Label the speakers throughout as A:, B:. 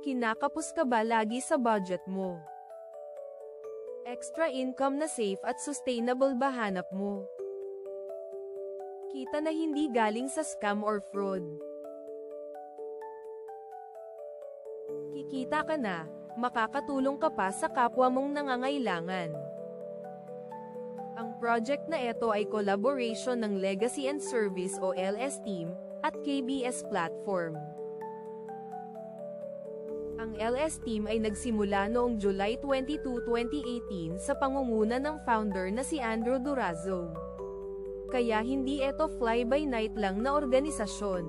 A: Kinakapos ka ba lagi sa budget mo? Extra income na safe at sustainable ba hanap mo? Kita na hindi galing sa scam or fraud. Kikita ka na, makakatulong ka pa sa kapwa mong nangangailangan. Ang project na ito ay collaboration ng Legacy and Service o LS Team, at KBS Platform. Ang LS Team ay nagsimula noong July 22, 2018 sa pangunguna ng founder na si Andrew Durazo. Kaya hindi ito fly-by-night lang na organisasyon.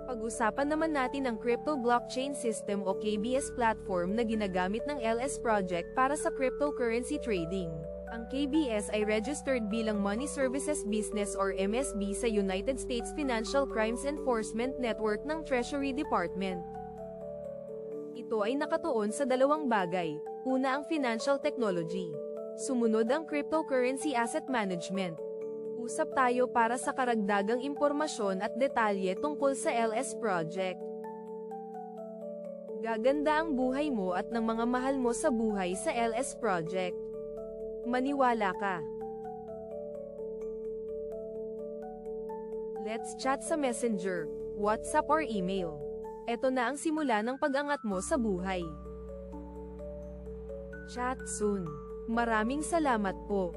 A: Pag-usapan naman natin ang Crypto Blockchain System o KBS Platform na ginagamit ng LS Project para sa cryptocurrency trading. Ang KBS ay registered bilang Money Services Business or MSB sa United States Financial Crimes Enforcement Network ng Treasury Department. Ito ay nakatuon sa dalawang bagay. Una ang financial technology. Sumunod ang cryptocurrency asset management. Usap tayo para sa karagdagang impormasyon at detalye tungkol sa LS Project. Gaganda ang buhay mo at ng mga mahal mo sa buhay sa LS Project. Maniwala ka. Let's chat sa Messenger, WhatsApp or email. Ito na ang simula ng pag-angat mo sa buhay. Chat soon. Maraming salamat po.